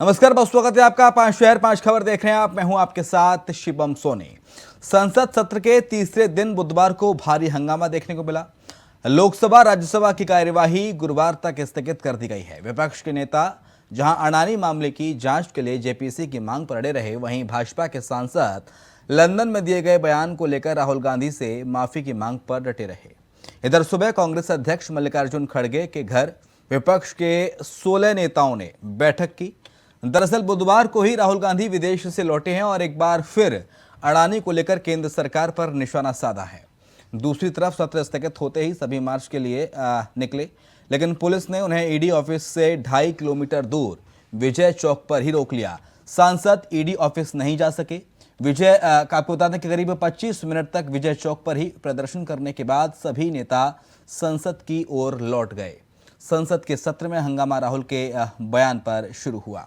नमस्कार, बहुत स्वागत है आपका। 5 शहर 5 खबर देख रहे हैं आप। मैं हूं आपके साथ शिवम सोनी। संसद सत्र के तीसरे दिन बुधवार को भारी हंगामा देखने को मिला। लोकसभा राज्यसभा की कार्यवाही गुरुवार तक स्थगित कर दी गई है। विपक्ष के नेता जहां अडानी मामले की जांच के लिए जेपीसी की मांग पर अड़े रहे, वहीं भाजपा के सांसद लंदन में दिए गए बयान को लेकर राहुल गांधी से माफी की मांग पर डटे रहे। इधर सुबह कांग्रेस अध्यक्ष मल्लिकार्जुन खड़गे के घर विपक्ष के 16 नेताओं ने बैठक की। दरअसल बुधवार को ही राहुल गांधी विदेश से लौटे हैं और एक बार फिर अडानी को लेकर केंद्र सरकार पर निशाना साधा है। दूसरी तरफ सत्र स्थगित होते ही सभी मार्च के लिए निकले, लेकिन पुलिस ने उन्हें ईडी ऑफिस से 2.5 किलोमीटर दूर विजय चौक पर ही रोक लिया। सांसद ईडी ऑफिस नहीं जा सके। विजय आपको बता दें कि करीब 25 मिनट तक विजय चौक पर ही प्रदर्शन करने के बाद सभी नेता संसद की ओर लौट गए। संसद के सत्र में हंगामा राहुल के बयान पर शुरू हुआ।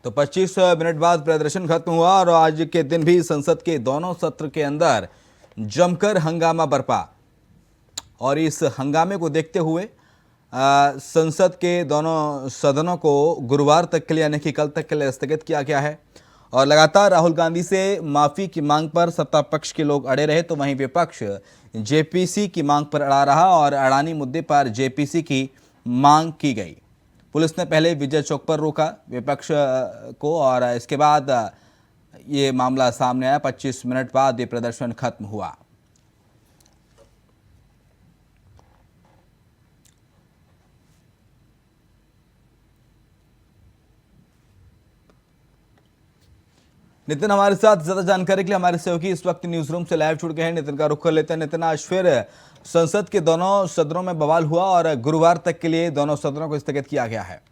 तो 25 मिनट बाद प्रदर्शन खत्म हुआ और आज के दिन भी संसद के दोनों सत्र के अंदर जमकर हंगामा बरपा। और इस हंगामे को देखते हुए संसद के दोनों सदनों को गुरुवार तक के लिए यानी कि कल तक के लिए स्थगित किया गया है। और लगातार राहुल गांधी से माफी की मांग पर सत्ता पक्ष के लोग अड़े रहे, तो वहीं विपक्ष जेपीसी की मांग पर अड़ा रहा और अडानी मुद्दे पर जेपीसी की मांग की गई। पुलिस ने पहले विजय चौक पर रोका विपक्ष को और इसके बाद ये मामला सामने आया। 25 मिनट बाद ये प्रदर्शन खत्म हुआ। नितिन हमारे साथ ज्यादा जानकारी के लिए हमारे सहयोगी इस वक्त न्यूज रूम से लाइव जुड़ गए हैं। नितिन का रुख कर लेते हैं। नितिन, आज फिर संसद के दोनों सदनों में बवाल हुआ और गुरुवार तक के लिए दोनों सदनों को स्थगित किया गया है।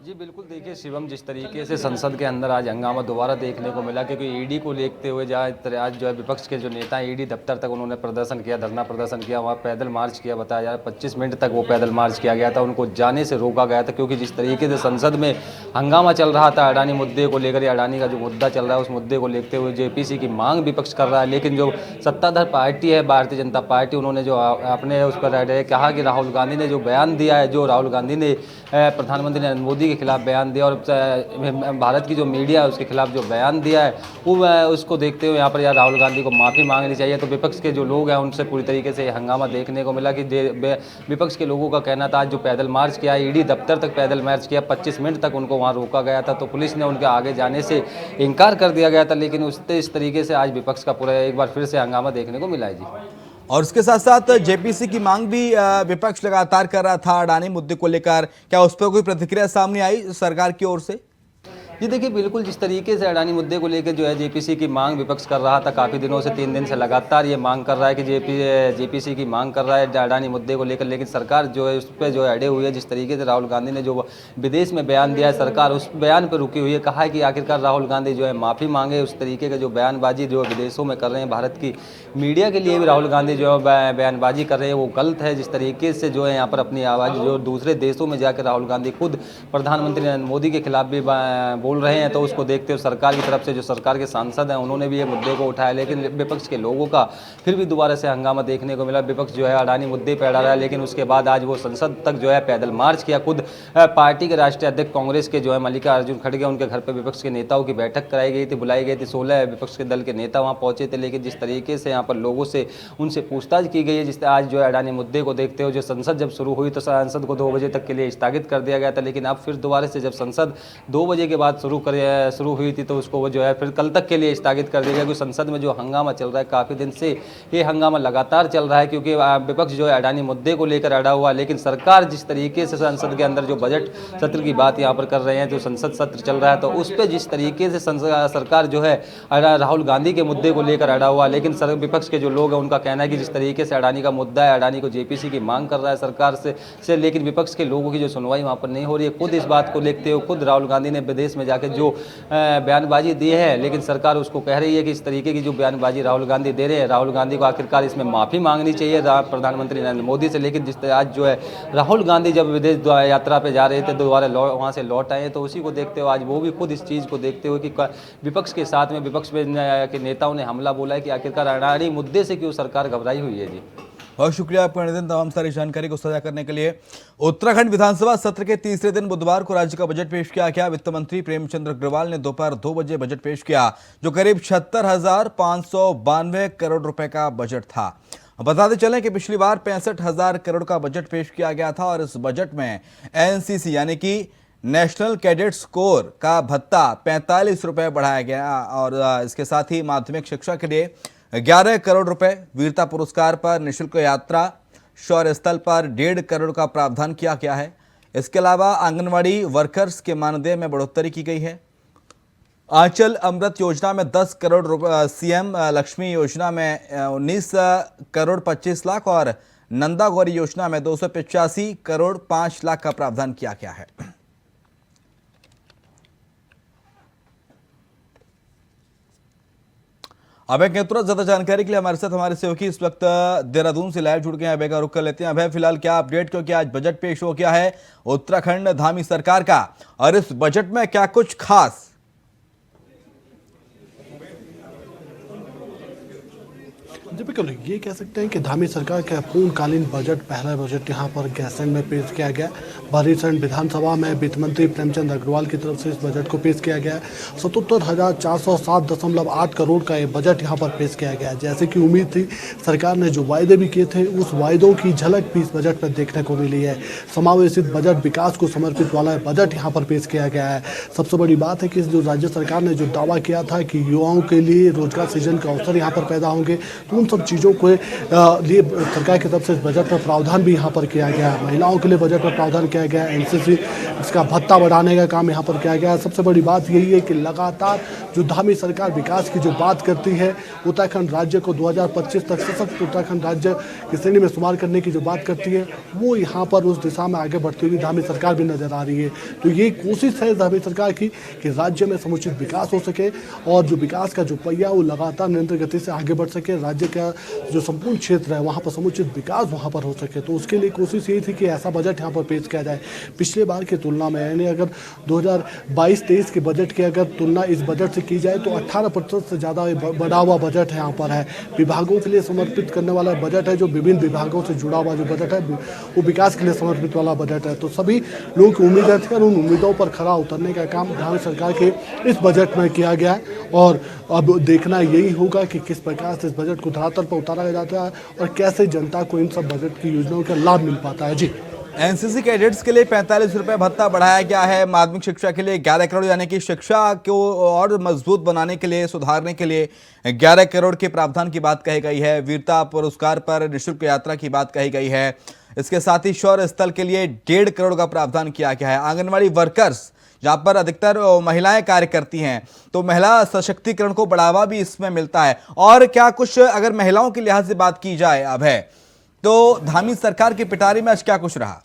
जी बिल्कुल, देखिए शिवम, जिस तरीके से संसद के अंदर आज हंगामा दोबारा देखने को मिला, क्योंकि ईडी को लेते हुए आज जो है विपक्ष के जो नेता हैं ईडी दफ्तर तक उन्होंने प्रदर्शन किया, धरना प्रदर्शन किया, वहाँ पैदल मार्च किया। बताया जा रहा है 25 मिनट तक वो पैदल मार्च किया गया था, उनको जाने से रोका गया था, क्योंकि जिस तरीके से संसद में हंगामा चल रहा था अडानी मुद्दे को लेकर, अडानी का जो मुद्दा चल रहा है उस मुद्दे को लेते हुए जेपीसी की मांग विपक्ष कर रहा है। लेकिन जो सत्ताधार पार्टी है भारतीय जनता पार्टी, उन्होंने जो अपने उस पर कहा कि राहुल गांधी ने जो बयान दिया है, जो राहुल गांधी ने प्रधानमंत्री नरेंद्र मोदी के खिलाफ बयान दिया और भारत की जो मीडिया है उसके खिलाफ जो बयान दिया है वो उसको देखते हुए यहाँ पर यार राहुल गांधी को माफ़ी मांगनी चाहिए। तो विपक्ष के जो लोग हैं उनसे पूरी तरीके से हंगामा देखने को मिला कि विपक्ष के लोगों का कहना था आज जो पैदल मार्च किया, ईडी दफ्तर तक पैदल मार्च किया, 25 मिनट तक उनको वहाँ रोका गया था, तो पुलिस ने उनके आगे जाने से इनकार कर दिया गया था। लेकिन उससे इस तरीके से आज विपक्ष का पूरा एक बार फिर से हंगामा देखने को मिला है। जी, और इसके साथ साथ जेपीसी की मांग भी विपक्ष लगातार कर रहा था अडानी मुद्दे को लेकर। क्या उस पर कोई प्रतिक्रिया सामने आई सरकार की ओर से? जी देखिए, बिल्कुल जिस तरीके से अडानी मुद्दे को लेकर जो है जेपीसी की मांग विपक्ष कर रहा था, काफ़ी दिनों से 3 दिन से लगातार ये मांग कर रहा है कि जेपीसी की मांग कर रहा है अडानी मुद्दे को लेकर, लेकिन सरकार जो है उस पर जो है अड़े हुए है। जिस तरीके से राहुल गांधी ने जो विदेश में बयान दिया है, सरकार उस बयान पर रुकी हुई है। कहा है कि आखिरकार राहुल गांधी जो है माफ़ी मांगे। उस तरीके का जो बयानबाजी जो विदेशों में कर रहे हैं, भारत की मीडिया के लिए भी राहुल गांधी जो है बयानबाजी कर रहे हैं, वो गलत है। जिस तरीके से जो है यहाँ पर अपनी आवाज़ जो दूसरे देशों में जाकर राहुल गांधी खुद प्रधानमंत्री नरेंद्र मोदी के खिलाफ भी बोल रहे हैं, तो उसको देखते हुए सरकार की तरफ से जो सरकार के सांसद हैं उन्होंने भी ये मुद्दे को उठाया। लेकिन विपक्ष के लोगों का फिर भी दोबारा से हंगामा देखने को मिला। विपक्ष जो है अडानी मुद्दे पर अड़ा रहा है, लेकिन उसके बाद आज वो संसद तक जो है पैदल मार्च किया। खुद पार्टी के राष्ट्रीय अध्यक्ष कांग्रेस के जो है मल्लिकार्जुन खड़गे, उनके घर पर विपक्ष के नेताओं की बैठक कराई गई थी, बुलाई गई थी। 16 विपक्ष के दल के नेता वहाँ पहुंचे थे। लेकिन जिस तरीके से यहाँ पर लोगों से उनसे पूछताछ की गई है, जिस आज जो है अडानी मुद्दे को देखते हुए जो संसद जब शुरू हुई तो संसद को 2 बजे तक के लिए स्थगित कर दिया गया था। लेकिन अब फिर दोबारा से जब संसद 2 बजे के बाद शुरू हुई थी तो उसको वो जो है फिर कल तक के लिए स्थगित कर दिया गया, क्योंकि संसद में जो हंगामा चल रहा है काफ़ी दिन से ये हंगामा लगातार चल रहा है, क्योंकि विपक्ष जो है अडानी मुद्दे को लेकर अड़ा हुआ। लेकिन सरकार जिस तरीके से संसद के अंदर जो बजट सत्र की बात यहाँ पर कर रहे हैं, जो संसद सत्र चल रहा है, तो उस पर जिस तरीके से सरकार जो है राहुल गांधी के मुद्दे को लेकर अड़ा हुआ। लेकिन विपक्ष के जो लोग हैं उनका कहना है कि जिस तरीके से अडानी का मुद्दा है, अडानी को जेपीसी की मांग कर रहा है सरकार से लेकिन विपक्ष के लोगों की जो सुनवाई वहाँ पर नहीं हो रही है। खुद इस बात को देखते हुए खुद राहुल गांधी ने विदेश में जाके जो बयानबाजी दी है, लेकिन सरकार उसको कह रही है कि इस तरीके की जो बयानबाजी राहुल गांधी दे रहे हैं, राहुल गांधी को आखिरकार इसमें माफ़ी मांगनी चाहिए प्रधानमंत्री नरेंद्र मोदी से। लेकिन जिस तरह आज जो है राहुल गांधी जब विदेश यात्रा पे जा रहे थे, दोबारा वहाँ से लौट आए, तो उसी को देखते हुए आज वो भी खुद इस चीज़ को देखते हुए कि विपक्ष के साथ में विपक्ष के नेताओं ने हमला बोला है कि आखिरकार अडानी मुद्दे से क्यों सरकार घबराई हुई है। जी बहुत शुक्रिया आपका नितिन, तमाम सारी जानकारी को साझा करने के लिए। उत्तराखंड विधानसभा सत्र के तीसरे दिन बुधवार को राज्य का बजट पेश किया गया। वित्त मंत्री प्रेमचंद अग्रवाल ने दोपहर 2 बजे बजट पेश किया, जो करीब 76,592 करोड़ रुपए का बजट था। बताते चलें कि पिछली बार 65,000 करोड़ का बजट पेश किया गया था और इस बजट में एनसीसी यानी कि नेशनल कैडेट्स कोर का भत्ता 45 रुपए बढ़ाया गया और इसके साथ ही माध्यमिक शिक्षा के लिए 11 करोड़ रुपए, वीरता पुरस्कार पर निःशुल्क यात्रा, शौर्य स्थल पर 1.5 करोड़ का प्रावधान किया गया है। इसके अलावा आंगनवाड़ी वर्कर्स के मानदेय में बढ़ोतरी की गई है। आंचल अमृत योजना में 10 करोड़ रुपए, सीएम लक्ष्मी योजना में 19 करोड़ 25 लाख और नंदा गौरी योजना में 285 करोड़ 5 लाख का प्रावधान किया गया है। अभय के तुरंत ज्यादा जानकारी के लिए हमारे साथ हमारे सहयोगी इस वक्त देहरादून से लाइव जुड़ गए हैं। अभय का रुख कर लेते हैं। अभय, फिलहाल क्या अपडेट, क्योंकि आज बजट पेश हो गया है उत्तराखंड धामी सरकार का, और इस बजट में क्या कुछ खास? जी बिल्कुल, ये कह सकते हैं कि धामी सरकार का पूर्णकालीन बजट, पहला बजट यहाँ पर गैसन में पेश किया गया। भरीसैंण विधानसभा में वित्त मंत्री प्रेमचंद अग्रवाल की तरफ से इस बजट को पेश किया गया। 77,407.8 करोड़ का ये बजट यहाँ पर पेश किया गया। जैसे कि उम्मीद थी, सरकार ने जो वायदे भी किए थे, उस वायदों की झलक भी इस बजट में देखने को मिली है। समावेशित बजट, विकास को समर्पित वाला बजट यहाँ पर पेश किया गया है। सबसे बड़ी बात है कि जो राज्य सरकार ने जो दावा किया था कि युवाओं के लिए रोजगार सृजन के अवसर यहाँ पर पैदा होंगे, तो उन सब चीज़ों के लिए सरकार की तरफ से इस बजट में प्रावधान भी यहाँ पर किया गया है। महिलाओं के लिए बजट में प्रावधान किया गया है। एनसीसी इसका भत्ता बढ़ाने का काम यहाँ पर किया गया है। सबसे बड़ी बात यही है कि लगातार जो धामी सरकार विकास की जो बात करती है, उत्तराखंड राज्य को 2025 तक सशक्त उत्तराखंड राज्य की श्रेणी में शुमार करने की जो बात करती है, वो यहाँ पर उस दिशा में आगे बढ़ती हुई धामी सरकार भी नजर आ रही है। तो ये कोशिश है धामी सरकार की कि राज्य में समुचित विकास हो सके और जो विकास का जो पहिया वो लगातार निरंतर गति से आगे बढ़ सके। राज्य का जो संपूर्ण क्षेत्र है वहाँ पर समुचित विकास वहाँ पर हो सके, तो उसके लिए कोशिश यही थी कि ऐसा बजट यहाँ पर पेश किया जाए। पिछले बार की तुलना में, यानी अगर 2022-23 के बजट की अगर तुलना इस बजट से की जाए तो 18% से ज़्यादा बढ़ा हुआ बजट है यहाँ पर है। विभागों के लिए समर्पित करने वाला बजट है, जो विभिन्न विभागों से जुड़ा हुआ जो बजट है वो विकास के लिए समर्पित वाला बजट है। तो सभी लोगों की उम्मीदें थी और उन उम्मीदों पर खरा उतरने का काम धामी सरकार के इस बजट में किया गया है। और अब देखना यही होगा कि किस प्रकार से इस बजट को धरातल पर उतारा जाता है और कैसे जनता को इन सब बजट की योजनाओं का लाभ मिल पाता है। जी, एनसीसी कैडेट्स के लिए 45 रुपए भत्ता बढ़ाया गया है। माध्यमिक शिक्षा के लिए 11 करोड़, यानी कि शिक्षा को और मजबूत बनाने के लिए, सुधारने के लिए 11 करोड़ के प्रावधान की बात कही गई है। वीरता पुरस्कार पर निःशुल्क यात्रा की बात कही गई है। इसके साथ ही शौर्य स्थल के लिए 1.5 करोड़ का प्रावधान किया गया है। आंगनवाड़ी वर्कर्स, जहां पर अधिकतर महिलाएं कार्य करती हैं, तो महिला सशक्तिकरण को बढ़ावा भी इसमें मिलता है। और क्या कुछ अगर महिलाओं के लिहाज से बात की जाए अब है, तो धामी सरकार की पिटारी में आज क्या कुछ रहा?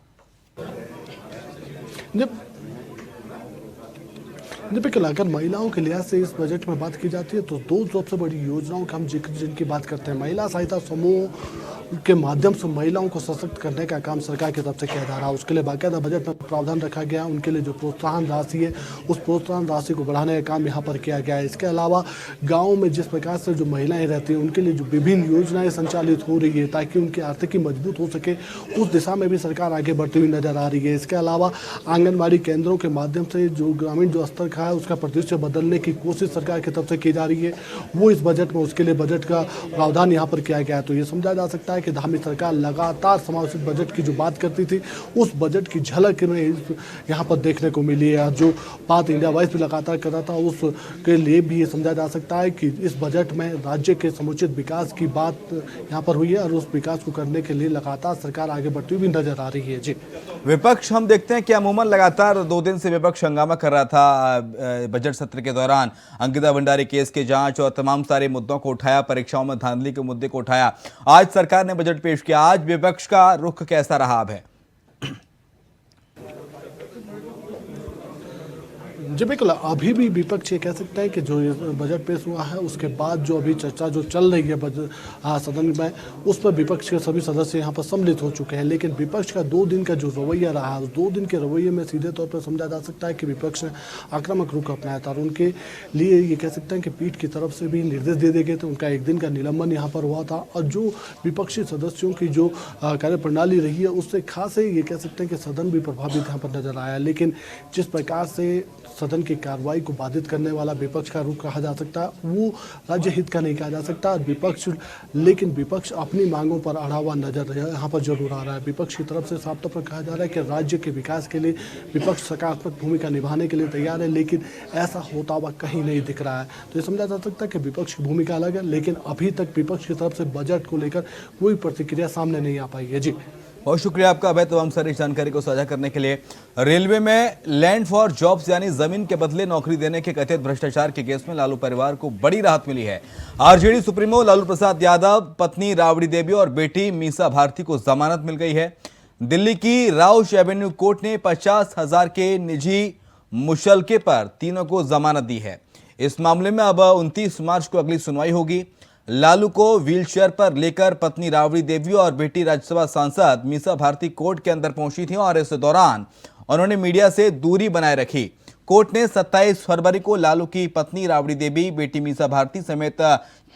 बिल्कुल, अगर महिलाओं के लिहाज से इस बजट में बात की जाती है तो दो सबसे बड़ी योजनाओं का हम जिनकी बात करते हैं। महिला सहायता समूह के माध्यम से महिलाओं को सशक्त करने का काम सरकार की तरफ से किया जा रहा है। उसके लिए बाकायदा बजट में प्रावधान रखा गया है। उनके लिए जो प्रोत्साहन राशि है, उस प्रोत्साहन राशि को बढ़ाने का काम यहाँ पर किया गया है। इसके अलावा गाँव में जिस प्रकार से जो महिलाएं रहती हैं, उनके लिए जो विभिन्न योजनाएं संचालित हो रही है ताकि उनकी आर्थिकी मजबूत हो सके, उस दिशा में भी सरकार आगे बढ़ती हुई नजर आ रही है। इसके अलावा आंगनबाड़ी केंद्रों के माध्यम से जो ग्रामीण जो स्तर है उसका परिदृश्य बदलने की कोशिश सरकार की तरफ से की जा रही है, वो इस बजट में, उसके लिए बजट का प्रावधान यहाँ पर किया गया है। तो ये समझा जा सकता है कि धामी सरकार लगातार समावेशित बजट की जो बात करती थी, उस बजट की झलक में यहाँ पर देखने को मिली है। जो बात इंडिया वाइज भी लगातार कर रहा था, उसके लिए भी ये समझा जा सकता है कि इस बजट में राज्य के समुचित विकास की बात यहाँ पर हुई है और उस विकास को करने के लिए लगातार सरकार आगे बढ़ती हुई नजर आ रही है। जी, विपक्ष हम देखते हैं कि अमूमन लगातार 2 दिन से विपक्ष हंगामा कर रहा था बजट सत्र के दौरान। अंकिता भंडारी केस की जांच और तमाम सारे मुद्दों को उठाया, परीक्षाओं में धांधली के मुद्दे को उठाया। आज सरकार ने बजट पेश किया। आज विपक्ष का रुख कैसा रहा अब है? जी बिल्कुल, अभी भी विपक्ष ये कह सकता है कि जो ये बजट पेश हुआ है उसके बाद जो अभी चर्चा जो चल रही है सदन में, उस पर विपक्ष के सभी सदस्य यहाँ पर सम्मिलित हो चुके हैं। लेकिन विपक्ष का 2 दिन का जो रवैया रहा है, उस 2 दिन के रवैये में सीधे तौर पर समझा जा सकता है कि विपक्ष ने आक्रामक रुख अपनाया था और उनके लिए ये कह सकते हैं कि पीठ की तरफ से भी निर्देश दे दिए गए थे। उनका 1 दिन का निलंबन यहाँ पर हुआ था और जो विपक्षी सदस्यों की जो कार्यप्रणाली रही है उससे खास ये कह सकते हैं कि सदन भी प्रभावित यहाँ पर नजर आया। लेकिन जिस प्रकार से सदन की कार्रवाई को बाधित करने वाला विपक्ष का रुख कहा जा सकता है, वो राज्य हित का नहीं कहा जा सकता। लेकिन विपक्ष अपनी मांगों पर अड़ा हुआ नजर यहाँ पर जरूर आ रहा है। विपक्ष की तरफ से साफ तौर पर कहा जा रहा है कि राज्य के विकास के लिए विपक्ष सकारात्मक भूमिका निभाने के लिए तैयार है, लेकिन ऐसा होता हुआ कहीं नहीं दिख रहा है। तो ये समझा जा सकता है कि विपक्ष की भूमिका अलग है, लेकिन अभी तक विपक्ष की तरफ से बजट को लेकर कोई प्रतिक्रिया सामने नहीं आ पाई है। जी बहुत शुक्रिया आपका अभय, तमाम सारी जानकारी को साझा करने के लिए। रेलवे में लैंड फॉर जॉब्स यानी जमीन के बदले नौकरी देने के कथित भ्रष्टाचार के केस में लालू परिवार को बड़ी राहत मिली है। आरजेडी सुप्रीमो लालू प्रसाद यादव, पत्नी राबड़ी देवी और बेटी मीसा भारती को जमानत मिल गई है। दिल्ली की राउश एवेन्यू कोर्ट ने 50,000 के निजी मुशलके पर तीनों को जमानत दी है। इस मामले में अब 29 मार्च को अगली सुनवाई होगी। लालू को व्हीलचेयर पर लेकर पत्नी राबड़ी देवी और बेटी राज्यसभा सांसद मीसा भारती कोर्ट के अंदर पहुंची थी और इस दौरान उन्होंने मीडिया से दूरी बनाए रखी। कोर्ट ने 27 फरवरी को लालू की पत्नी राबड़ी देवी, बेटी मीसा भारती समेत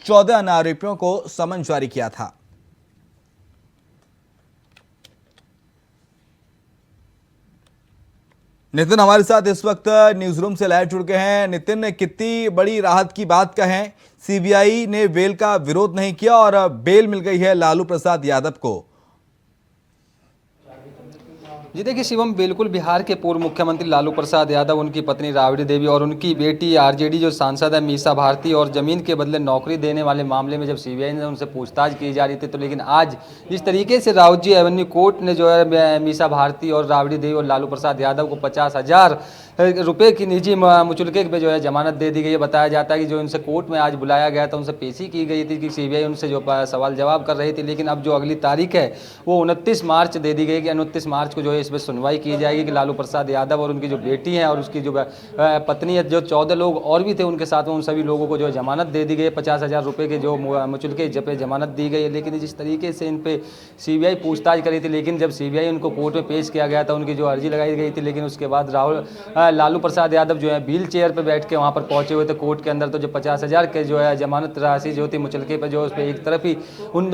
14 अन्य आरोपियों को समन जारी किया था। नितिन हमारे साथ इस वक्त न्यूज रूम से लाइव जुड़ गए हैं। नितिन, कितनी बड़ी राहत की बात कहें, सीबीआई ने बेल का विरोध नहीं किया और बेल मिल गई है लालू प्रसाद यादव को। जी देखिए शिवम, बिल्कुल बिहार के पूर्व मुख्यमंत्री लालू प्रसाद यादव, उनकी पत्नी राबड़ी देवी और उनकी बेटी आरजेडी जो सांसद है मीसा भारती और जमीन के बदले नौकरी देने वाले मामले में जब सीबीआई ने उनसे पूछताछ की जा रही थी, तो लेकिन आज जिस तरीके से राउजी एवेन्यू कोर्ट ने जो है मीसा भारती और राबड़ी देवी और लालू प्रसाद यादव को 50,000 रुपए की निजी मुचलके पे जो है जमानत दे दी गई है। बताया जाता है कि जो इनसे कोर्ट में आज बुलाया गया था, उनसे पेशी की गई थी कि सीबीआई उनसे जो सवाल जवाब कर रही थी, लेकिन अब जो अगली तारीख है वो 29 मार्च दे दी गई कि 29 मार्च को जो है इस पर सुनवाई की जाएगी कि लालू प्रसाद यादव और उनकी जो बेटी है और उसकी जो पत्नी है, जो 14 लोग और भी थे उनके साथ में, उन सभी लोगों को जो है जमानत दे दी गई। 50,000 रुपये के जो मुचलके पे जमानत दी गई है। लेकिन जिस तरीके से इन पे सीबीआई पूछताछ करी थी, लेकिन जब सीबीआई उनको कोर्ट में पेश किया गया था, उनकी जो अर्जी लगाई गई थी, लेकिन उसके बाद लालू प्रसाद यादव जो है व्हील चेयर पर बैठ के वहाँ पर पहुंचे हुए थे कोर्ट के अंदर। तो जो 50,000 के जो है जमानत राशि जो थी मुचलके पे, जो उस पर एक तरफ ही उन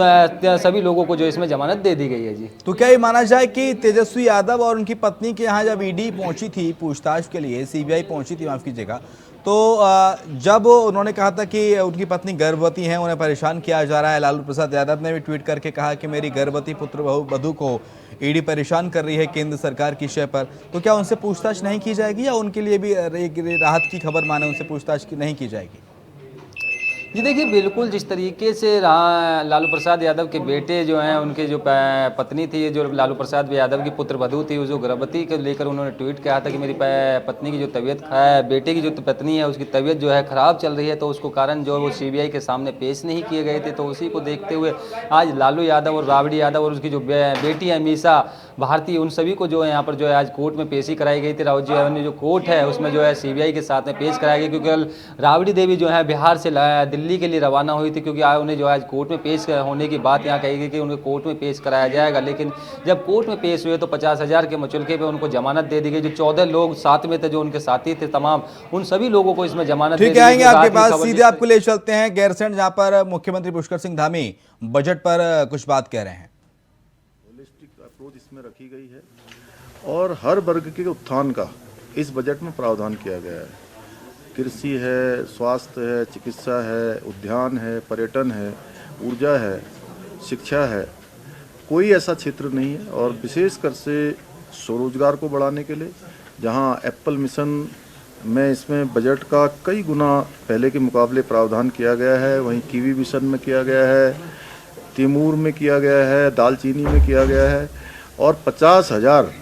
सभी लोगों को जो इसमें जमानत दे दी गई है। जी तो क्या ये माना जाए कि तेजस्वी यादव और उनकी पत्नी के यहाँ जब ईडी पहुंची थी पूछताछ के लिए, सीबीआई पहुंची थी, माफ कीजिएगा, तो जब उन्होंने कहा था कि उनकी पत्नी गर्भवती हैं, उन्हें परेशान किया जा रहा है, लालू प्रसाद यादव ने भी ट्वीट करके कहा कि मेरी गर्भवती पुत्र वधू को ईडी परेशान कर रही है केंद्र सरकार की शय पर, तो क्या उनसे पूछताछ नहीं की जाएगी या उनके लिए भी एक राहत की खबर माने उनसे पूछताछ नहीं की जाएगी? जी देखिए, बिल्कुल जिस तरीके से लालू प्रसाद यादव के बेटे जो हैं, उनके जो पत्नी थी, जो लालू प्रसाद यादव की पुत्र वधू थी, जो गर्भवती को लेकर उन्होंने ट्वीट किया था कि मेरी पत्नी की जो तबीयत बेटे की जो पत्नी है उसकी तबीयत जो है ख़राब चल रही है, तो उसको कारण जो वो सीबीआई के सामने पेश नहीं किए गए थे। तो उसी को देखते हुए आज लालू यादव और राबड़ी यादव और उसकी जो बेटी है मीसा भारती, उन सभी को जो है यहाँ पर जो है आज कोर्ट में पेशी कराई गई थी। राउजी एवेन्यू जो कोर्ट है उसमें जो है सीबीआई के साथ में पेश कराई गई, क्योंकि कल राबड़ी देवी जो है बिहार से दिल्ली के लिए रवाना हुई थी, क्योंकि उन्हें जो आज कोर्ट में पेश होने की बात यहाँ कही गई कि उन्हें कोर्ट में पेश कराया जाएगा। लेकिन जब कोर्ट में पेश हुए तो 50,000 के मुचलके पे उनको जमानत दे दी गई। जो 14 लोग साथ में थे, जो उनके साथी थे तमाम, उन सभी लोगों को इसमें जमानत ठीक है, आएंगे आपके पास, सीधे आपको ले चलते हैं गैरसैंण, जहां पर मुख्यमंत्री पुष्कर सिंह धामी बजट पर कुछ बात कह रहे हैं। होलिस्टिक अप्रोच इसमें रखी गई है और हर वर्ग के उत्थान का इस बजट में प्रावधान किया गया है। कृषि है, स्वास्थ्य है, चिकित्सा है, उद्यान है, पर्यटन है, ऊर्जा है, शिक्षा है, कोई ऐसा क्षेत्र नहीं है। और विशेषकर से स्वरोजगार को बढ़ाने के लिए जहां एप्पल मिशन में इसमें बजट का कई गुना पहले के मुकाबले प्रावधान किया गया है, वहीं कीवी मिशन में किया गया है, तिमूर में किया गया है, दालचीनी में किया गया है, और 50,000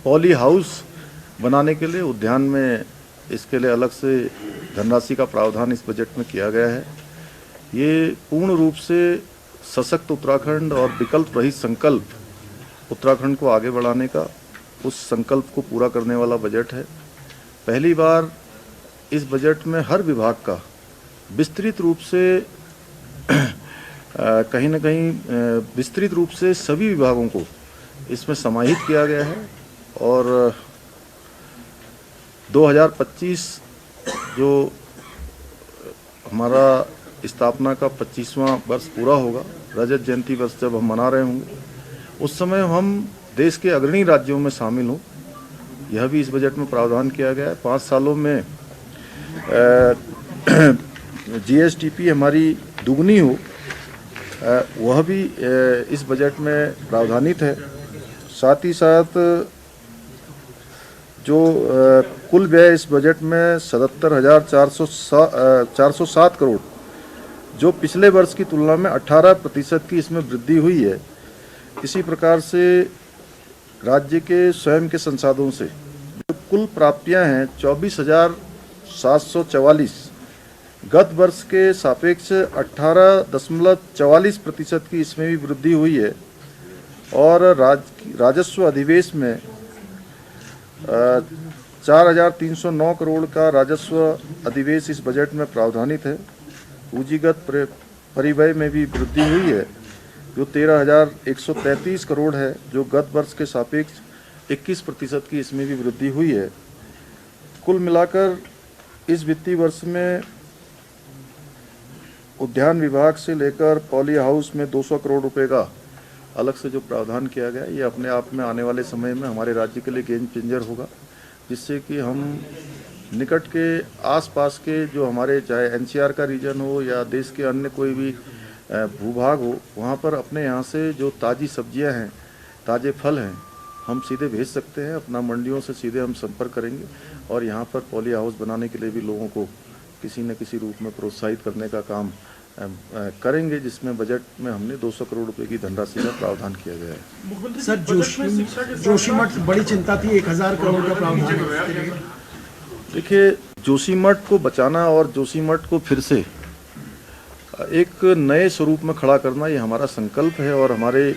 पॉली हाउस बनाने के लिए उद्यान में इसके लिए अलग से धनराशि का प्रावधान इस बजट में किया गया है। ये पूर्ण रूप से सशक्त उत्तराखंड और विकल्प रहित संकल्प उत्तराखंड को आगे बढ़ाने का, उस संकल्प को पूरा करने वाला बजट है। पहली बार इस बजट में हर विभाग का विस्तृत रूप से कहीं न कहीं विस्तृत रूप से सभी विभागों को इसमें समाहित किया गया है। और 2025 जो हमारा स्थापना का 25वां वर्ष पूरा होगा, रजत जयंती वर्ष जब हम मना रहे होंगे, उस समय हम देश के अग्रणी राज्यों में शामिल हों, यह भी इस बजट में प्रावधान किया गया है। 5 सालों में जीएसडीपी हमारी दुगनी हो, वह भी इस बजट में प्रावधानित है। साथ ही साथ जो कुल व्यय इस बजट में 77,407 करोड़, जो पिछले वर्ष की तुलना में 18% की इसमें वृद्धि हुई है। इसी प्रकार से राज्य के स्वयं के संसाधनों से जो कुल प्राप्तियां हैं 24,744, गत वर्ष के सापेक्ष 18.44% की इसमें भी वृद्धि हुई है। और राजस्व अधिवेश में 4,309 करोड़ का राजस्व अधिवेश इस बजट में प्रावधानित है। पूंजीगत परिव्यय में भी वृद्धि हुई है, जो 13,133 करोड़ है, जो गत वर्ष के सापेक्ष 21% की इसमें भी वृद्धि हुई है। कुल मिलाकर इस वित्तीय वर्ष में उद्यान विभाग से लेकर पॉली हाउस में 200 करोड़ रुपए का अलग से जो प्रावधान किया गया, ये अपने आप में आने वाले समय में हमारे राज्य के लिए गेम चेंजर होगा, जिससे कि हम निकट के आसपास के जो हमारे चाहे एनसीआर का रीजन हो या देश के अन्य कोई भी भूभाग हो, वहाँ पर अपने यहाँ से जो ताज़ी सब्जियाँ हैं, ताज़े फल हैं, हम सीधे भेज सकते हैं। अपना मंडियों से सीधे हम संपर्क करेंगे और यहाँ पर पॉली हाउस बनाने के लिए भी लोगों को किसी न किसी रूप में प्रोत्साहित करने का काम करेंगे, जिसमें बजट में हमने 200 करोड़ रुपए की धनराशि का प्रावधान किया गया है। सर, जोशीमठ बड़ी चिंता थी, 1,000 करोड़ का प्रावधान। देखिए, जोशीमठ को बचाना और जोशीमठ को फिर से एक नए स्वरूप में खड़ा करना, ये हमारा संकल्प है। और हमारे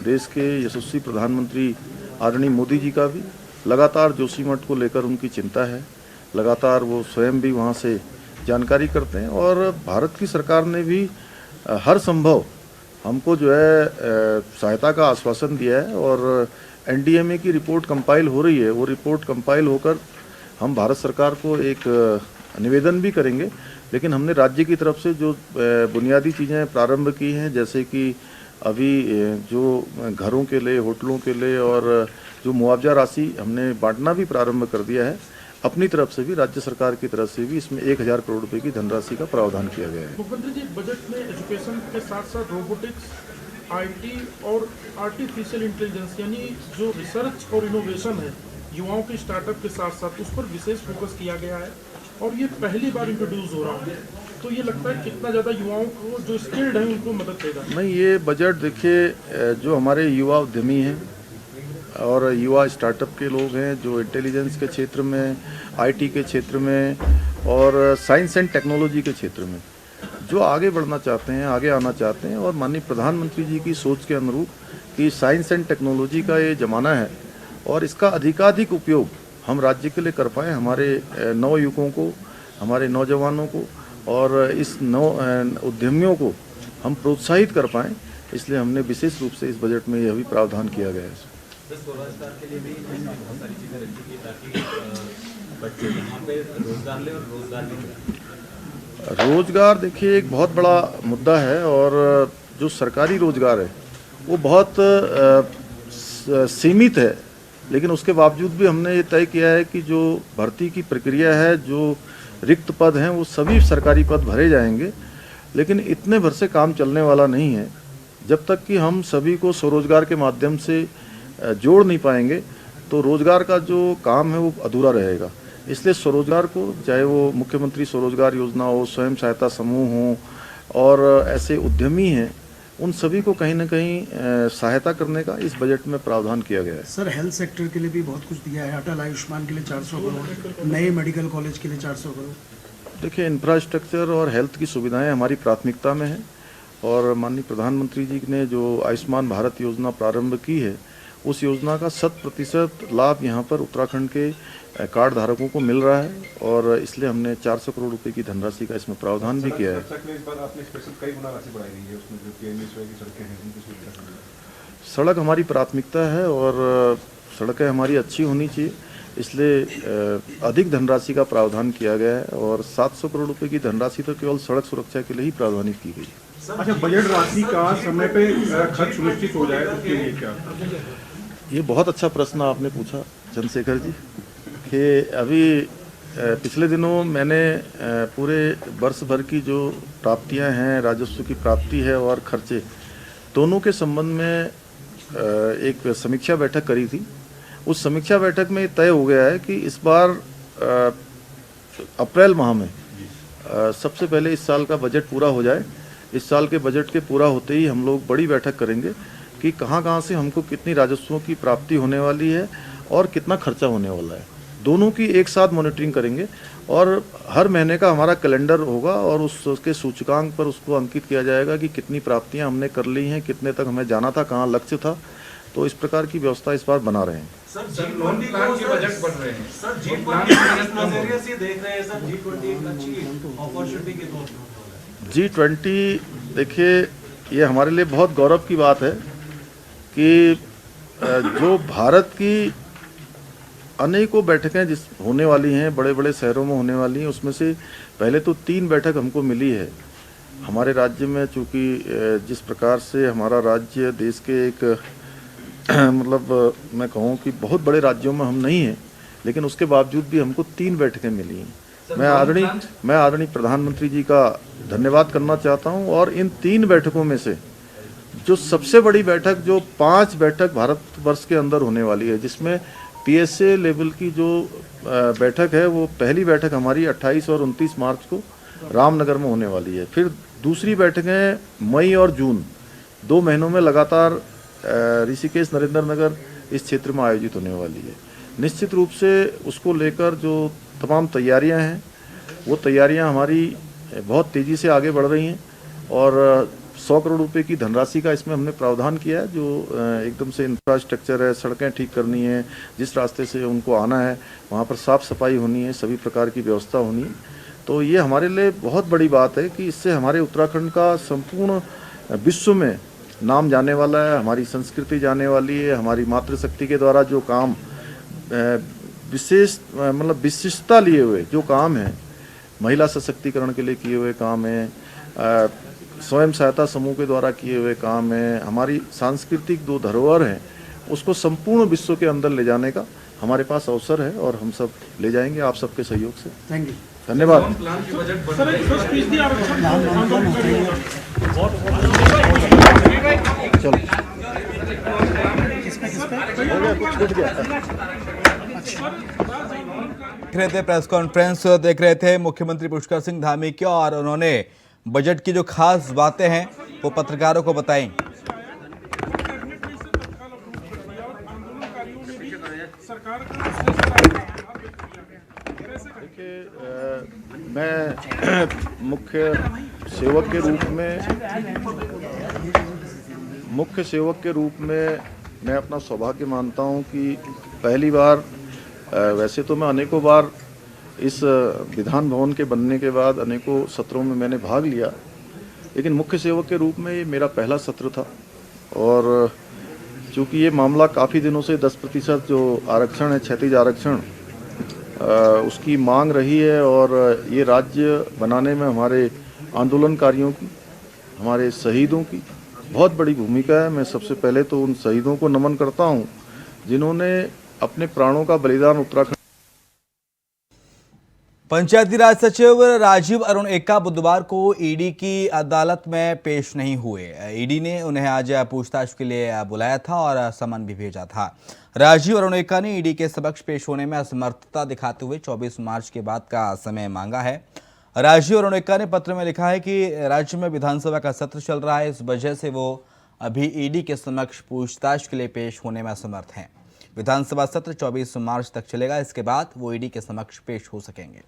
देश के यशस्वी प्रधानमंत्री आदरणीय मोदी जी का भी लगातार जोशीमठ को लेकर उनकी चिंता है। लगातार वो स्वयं भी वहाँ से जानकारी करते हैं और भारत की सरकार ने भी हर संभव हमको जो है सहायता का आश्वासन दिया है। और एनडीएमए की रिपोर्ट कंपाइल हो रही है, वो रिपोर्ट कंपाइल होकर हम भारत सरकार को एक निवेदन भी करेंगे। लेकिन हमने राज्य की तरफ से जो बुनियादी चीज़ें प्रारंभ की हैं, जैसे कि अभी जो घरों के लिए, होटलों के लिए और जो मुआवजा राशि हमने बांटना भी प्रारंभ कर दिया है। अपनी तरफ से भी, राज्य सरकार की तरफ से भी इसमें 1,000 करोड़ रुपए की धनराशि का प्रावधान किया गया है। मुख्यमंत्री जी, बजट में एजुकेशन के साथ साथ रोबोटिक्स, आईटी और आर्टिफिशियल इंटेलिजेंस यानी जो रिसर्च और इनोवेशन है, युवाओं के स्टार्टअप के साथ साथ उस पर विशेष फोकस किया गया है और ये पहली बार इंट्रोड्यूस हो रहा है। तो ये लगता है कितना ज़्यादा युवाओं को जो स्किल्ड हैं उनको मदद देगा। नहीं, ये बजट देखिए, जो हमारे युवा उद्यमी हैं और युवा स्टार्टअप के लोग हैं, जो इंटेलिजेंस के क्षेत्र में, आईटी के क्षेत्र में और साइंस एंड टेक्नोलॉजी के क्षेत्र में जो आगे बढ़ना चाहते हैं, आगे आना चाहते हैं, और माननीय प्रधानमंत्री जी की सोच के अनुरूप कि साइंस एंड टेक्नोलॉजी का ये ज़माना है और इसका अधिकाधिक उपयोग हम राज्य के लिए कर पाएँ, हमारे नवयुवकों को, हमारे नौजवानों को और इस उद्यमियों को हम प्रोत्साहित कर पाएँ, इसलिए हमने विशेष रूप से इस बजट में यह भी प्रावधान किया गया है। स्वरोजगार के लिए भी बहुत सारी चीज़ें रखी गई ताकि बच्चे यहाँ पे रोजगार ले और रोजगार भी मिले। रोजगार देखिए एक बहुत बड़ा मुद्दा है और जो सरकारी रोजगार है वो बहुत सीमित है, लेकिन उसके बावजूद भी हमने ये तय किया है कि जो भर्ती की प्रक्रिया है, जो रिक्त पद हैं वो सभी सरकारी पद भरे जाएंगे, लेकिन इतने भर से काम चलने वाला नहीं है। जब तक कि हम सभी को स्वरोजगार के माध्यम से जोड़ नहीं पाएंगे तो रोजगार का जो काम है वो अधूरा रहेगा। इसलिए स्वरोजगार को, चाहे वो मुख्यमंत्री स्वरोजगार योजना हो, स्वयं सहायता समूह हो और ऐसे उद्यमी हैं, उन सभी को कहीं ना कहीं सहायता करने का इस बजट में प्रावधान किया गया है। सर, हेल्थ सेक्टर के लिए भी बहुत कुछ दिया है, अटल आयुष्मान के लिए 400 करोड़, नए मेडिकल कॉलेज के लिए 400 करोड़। देखिए, इंफ्रास्ट्रक्चर और हेल्थ की सुविधाएं हमारी प्राथमिकता में है और माननीय प्रधानमंत्री जी ने जो आयुष्मान भारत योजना प्रारंभ की है उस योजना का 100% लाभ यहाँ पर उत्तराखंड के कार्ड धारकों को मिल रहा है और इसलिए हमने 400 करोड़ रुपए की धनराशि का इसमें प्रावधान भी किया है। सड़क हमारी प्राथमिकता है और सड़कें हमारी अच्छी होनी चाहिए, इसलिए अधिक धनराशि का प्रावधान किया गया है और 700 करोड़ रुपए की धनराशि तो केवल सड़क सुरक्षा के लिए ही प्रावधानित की गई है। अच्छा, बजट राशि का समय पे खर्च सुनिश्चित हो जाए उसके लिए क्या? ये बहुत अच्छा प्रश्न आपने पूछा चंद्रशेखर जी कि अभी पिछले दिनों मैंने पूरे वर्ष भर की जो प्राप्तियां हैं, राजस्व की प्राप्ति है और खर्चे दोनों के संबंध में एक समीक्षा बैठक करी थी। उस समीक्षा बैठक में तय हो गया है कि इस बार अप्रैल माह में सबसे पहले इस साल का बजट पूरा हो जाए। इस साल के बजट के पूरा होते ही हम लोग बड़ी बैठक करेंगे कि कहाँ से हमको कितनी राजस्वों की प्राप्ति होने वाली है और कितना खर्चा होने वाला है। दोनों की एक साथ मॉनिटरिंग करेंगे और हर महीने का हमारा कैलेंडर होगा और उसके सूचकांक पर उसको अंकित किया जाएगा कि कितनी प्राप्तियां हमने कर ली हैं, कितने तक हमें जाना था, कहाँ लक्ष्य था। तो इस प्रकार की व्यवस्था इस बार बना रहे हैं। सर, G20 के बजट बढ़ रहे हैं। सर, G20 नजरिए से देख रहे हैं सर, G20 एक अच्छी अपॉर्चुनिटी के तौर पर। G20 देखिए, ये हमारे लिए बहुत गौरव की बात है कि जो भारत की अनेकों बैठकें जिस होने वाली हैं, बड़े बड़े शहरों में होने वाली हैं, उसमें से पहले तो 3 बैठक हमको मिली है हमारे राज्य में। चूँकि जिस प्रकार से हमारा राज्य देश के एक मतलब मैं कहूँ कि बहुत बड़े राज्यों में हम नहीं हैं, लेकिन उसके बावजूद भी हमको 3 बैठकें मिली हैं। मैं आदरणीय प्रधानमंत्री जी का धन्यवाद करना चाहता हूँ और इन 3 बैठकों में से जो सबसे बड़ी बैठक, जो 5 बैठक भारतवर्ष के अंदर होने वाली है, जिसमें PSA लेवल की जो बैठक है, वो पहली बैठक हमारी 28 और 29 मार्च को रामनगर में होने वाली है। फिर दूसरी बैठकें मई और जून 2 महीनों में लगातार ऋषिकेश, नरेंद्र नगर इस क्षेत्र में आयोजित होने वाली है। निश्चित रूप से उसको लेकर जो तमाम तैयारियां हैं, वो तैयारियां हमारी बहुत तेज़ी से आगे बढ़ रही हैं और 100 करोड़ रुपए की धनराशि का इसमें हमने प्रावधान किया है, जो एकदम से इंफ्रास्ट्रक्चर है, सड़कें ठीक करनी है, जिस रास्ते से उनको आना है वहाँ पर साफ़ सफाई होनी है, सभी प्रकार की व्यवस्था होनी है। तो ये हमारे लिए बहुत बड़ी बात है कि इससे हमारे उत्तराखंड का संपूर्ण विश्व में नाम जाने वाला है, हमारी संस्कृति जाने वाली है। हमारी मातृशक्ति के द्वारा जो काम विशेष मतलब विशिष्टता लिए हुए जो काम है, महिला सशक्तिकरण के लिए किए हुए काम है, स्वयं सहायता समूह के द्वारा किए हुए काम है, हमारी सांस्कृतिक जो धरोहर हैं, उसको संपूर्ण विश्व के अंदर ले जाने का हमारे पास अवसर है और हम सब ले जाएंगे आप सबके सहयोग से। Thank you. धन्यवाद। सर, 10% आरक्षण चलो देख रहे थे प्रेस कॉन्फ्रेंस, देख रहे थे मुख्यमंत्री पुष्कर सिंह धामी की, और उन्होंने बजट की जो खास बातें हैं वो पत्रकारों को बताई। देखिए, मैं मुख्य सेवक के रूप में मैं अपना सौभाग्य मानता हूं कि पहली बार, वैसे तो मैं अनेकों बार इस विधान भवन के बनने के बाद अनेकों सत्रों में मैंने भाग लिया, लेकिन मुख्य सेवक के रूप में ये मेरा पहला सत्र था। और चूँकि ये मामला काफ़ी दिनों से 10% जो आरक्षण है, क्षैतिज आरक्षण, उसकी मांग रही है और ये राज्य बनाने में हमारे आंदोलनकारियों की, हमारे शहीदों की बहुत बड़ी भूमिका है। मैं सबसे पहले तो उन शहीदों को नमन करता हूँ जिन्होंने अपने प्राणों का बलिदान उत्तराखंड। पंचायती राज सचिव राजीव अरुण एक्का बुधवार को ईडी की अदालत में पेश नहीं हुए। ईडी ने उन्हें आज पूछताछ के लिए बुलाया था और समन भी भेजा था। राजीव अरुण एक्का ने ईडी के समक्ष पेश होने में असमर्थता दिखाते हुए 24 मार्च के बाद का समय मांगा है। राजीव अरुण एक्का ने पत्र में लिखा है कि राज्य में विधानसभा का सत्र चल रहा है, इस वजह से वो अभी ईडी के समक्ष पूछताछ के लिए पेश होने में असमर्थ हैं। विधानसभा सत्र 24 मार्च तक चलेगा, इसके बाद वो ईडी के समक्ष पेश हो सकेंगे।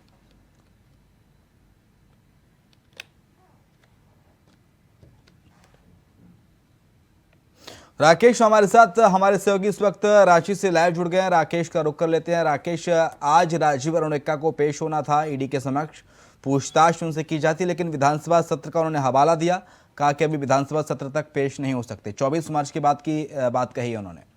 राकेश हमारे साथ हमारे सहयोगी इस वक्त रांची से लाइव जुड़ गए हैं। राकेश का रुख कर लेते हैं। राकेश, आज राजीव अरुण एक्का को पेश होना था ईडी के समक्ष, पूछताछ उनसे की जाती, लेकिन विधानसभा सत्र का उन्होंने हवाला दिया, कहा कि अभी विधानसभा सत्र तक पेश नहीं हो सकते। 24 मार्च के बाद की बात कही है उन्होंने।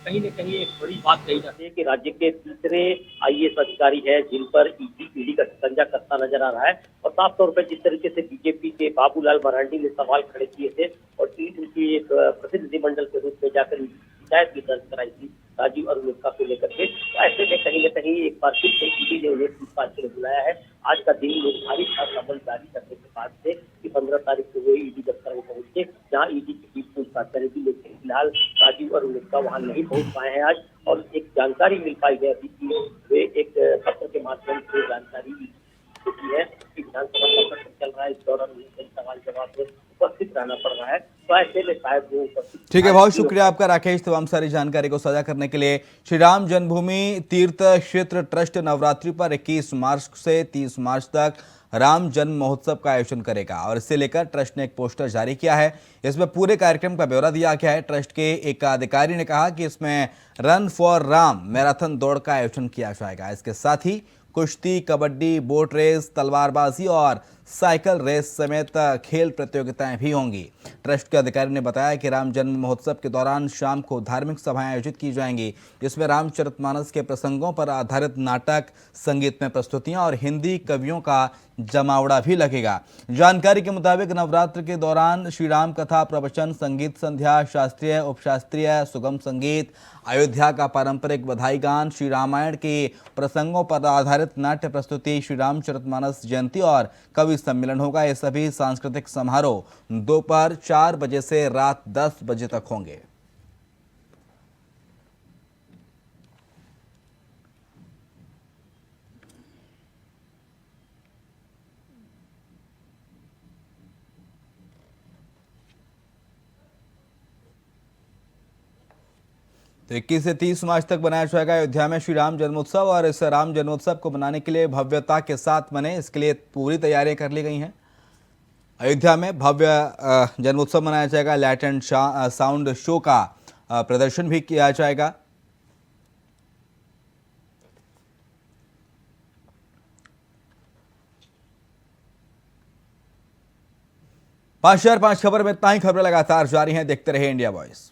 कहीं न कहीं एक बड़ी बात कही जाती है कि राज्य के तीसरे आईएएस अधिकारी है जिन पर ईडी का शिकंजा कसता नजर आ रहा है। और साफ तौर पर जिस तरीके से बीजेपी के बाबूलाल मरांडी ने सवाल खड़े किए थे और उनकी एक प्रतिनिधिमंडल के रूप में जाकर शिकायत भी दर्ज कराई थी राजीव अरुण एक्का को लेकर के, तो ऐसे में कहीं न कहीं एक बार फिर से ईडी ने उन्हें पूछताछ के लिए बुलाया है। आज का दिन निर्धारित था समन जारी करने के बाद से कि 15 तारीख को वो ईडी दफ्तर में पहुंच के जहाँ ईडी की टीम पूछताछ करेगी, लेकिन फिलहाल राजीव अरुण एक्का वहाँ नहीं पहुंच पाए हैं आज। और एक जानकारी मिल पाई है अभी कि वे एक पत्र के माध्यम से जानकारी की है कि विधानसभा का सत्र चल रहा है, इस दौरान उन्हें कई सवाल जवाब में उपस्थित रहना पड़ रहा है, तो ऐसे में शायद वो उपस्थित। ठीक है, बहुत शुक्रिया आपका राकेश, तमाम सारी जानकारी को साझा करने के लिए। श्री राम जन्मभूमि तीर्थ क्षेत्र ट्रस्ट नवरात्रि पर 21 मार्च से 30 मार्च तक राम जन्म महोत्सव का आयोजन करेगा और इसे लेकर ट्रस्ट ने एक पोस्टर जारी किया है। इसमें पूरे कार्यक्रम का ब्यौरा दिया गया है। ट्रस्ट के एक अधिकारी ने कहा कि इसमें रन फॉर राम मैराथन दौड़ का आयोजन किया जाएगा। इसके साथ ही कुश्ती, कबड्डी, बोट रेस, तलवारबाजी और साइकिल रेस समेत खेल प्रतियोगिताएं भी होंगी। ट्रस्ट के अधिकारी ने बताया कि राम जन्म महोत्सव के दौरान शाम को धार्मिक सभाएं आयोजित की जाएंगी, जिसमें रामचरितमानस के प्रसंगों पर आधारित नाटक, संगीतमय प्रस्तुतियां और हिंदी कवियों का जमावड़ा भी लगेगा। जानकारी के मुताबिक नवरात्र के दौरान श्री राम कथा, प्रवचन, संगीत संध्या, शास्त्रीय, उपशास्त्रीय, सुगम संगीत, अयोध्या का पारंपरिक बधाई गान, श्री रामायण के प्रसंगों पर आधारित नाट्य प्रस्तुति, श्री रामचरितमानस जयंती और कवि सम्मेलन होगा। ये सभी सांस्कृतिक समारोह दोपहर 4 बजे से रात 10 बजे तक होंगे। तो 21 से 30 मार्च तक बनाया जाएगा अयोध्या में श्री राम जन्मोत्सव, और इस राम जन्मोत्सव को मनाने के लिए भव्यता के साथ मने, इसके लिए पूरी तैयारियां कर ली गई हैं। अयोध्या में भव्य जन्मोत्सव मनाया जाएगा। लाइट एंड साउंड शो का प्रदर्शन भी किया जाएगा। पांच शहर पांच खबर में इतना ही। खबरें लगातार जारी हैं, देखते रहिए इंडिया वॉइस।